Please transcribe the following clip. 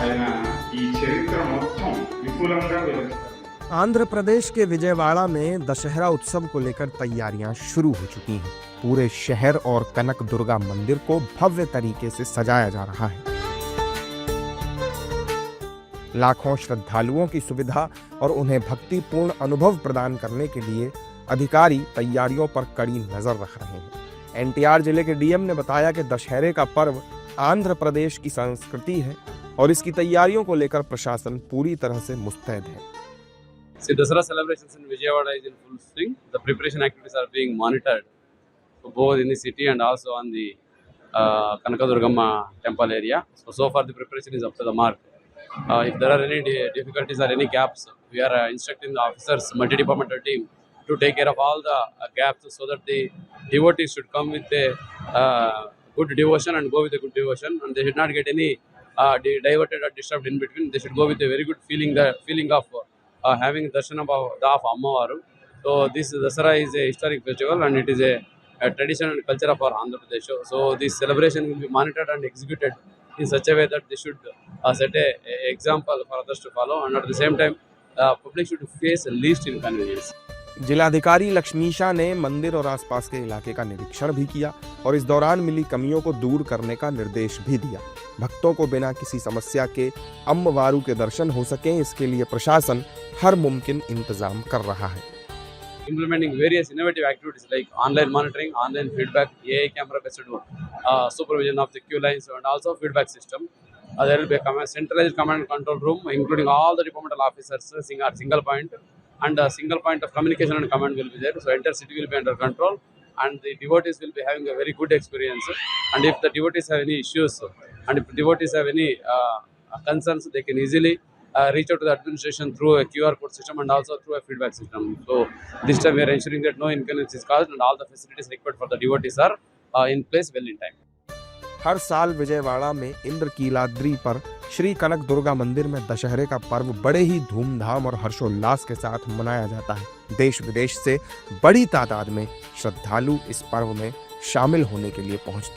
ఆయన ఈ చరిత్ర మొత్తం విపులంగా వివరిస్తారు. आंध्र प्रदेश के विजयवाड़ा में दशहरा उत्सव को लेकर तैयारियां शुरू हो चुकी हैं। पूरे शहर और कनक दुर्गा मंदिर को भव्य तरीके से सजाया जा रहा है। लाखों श्रद्धालुओं की सुविधा और उन्हें भक्तिपूर्ण अनुभव प्रदान करने के लिए अधिकारी तैयारियों पर कड़ी नजर रख रहे हैं। एनटीआर जिले के डीएम ने बताया कि दशहरे का पर्व आंध्र प्रदेश की संस्कृति है और इसकी तैयारियों को लेकर प्रशासन पूरी तरह से मुस्तैद है। See, Dasara celebrations in Vijayawada is in full swing. The preparation activities are being monitored both in the city and also on the Kanakadurgamma temple area. So far the preparation is up to the mark. If there are any difficulties or any gaps, we are instructing the officers, multi-departmental team to take care of all the gaps so that the devotees should come with a good devotion and go with a good devotion, and they should not get any diverted or disturbed in between. They should go with a very good feeling of having darshanam of Ammavaru. So this Dasara is a historic festival and it is a tradition and culture of our Andhra Pradesh. So this celebration will be monitored and executed in such a way that they should set a example for others to follow, and at the same time public should face least inconvenience. जिलाधिकारी लक्ष्मीशा ने मंदिर और आसपास के इलाके का निरीक्षण भी किया और इस दौरान मिली कमियों को दूर करने का निर्देश भी दिया। भक्तों को बिना किसी समस्या के अम्मवारू के दर्शन हो सकें, इसके लिए प्रशासन हर मुमकिन इंतजाम कर रहा है। Implementing various innovative activities like online monitoring, online feedback, AI camera based supervision of the queue lines, and also feedback system. There will be a centralized command and control room including all the departmental officers, single point, and a single point of communication and command will be there. So entire city will be under control and the devotees will be having a very good experience. And if the devotees have any issues and if devotees have any concerns, they can easily reach out to the administration through a QR code system and also through a feedback system. So this time we are ensuring that no inconvenience is caused and all the facilities required for the devotees are in place well in time. हर साल विजयवाड़ा में इंद्रकीलाद्रि पर श्री कनक दुर्गा मंदिर में दशहरे का पर्व बड़े ही धूमधाम और हर्षोल्लास के साथ मनाया जाता है। देश विदेश से बड़ी तादाद में श्रद्धालु इस पर्व में शामिल होने के लिए पहुंचते हैं।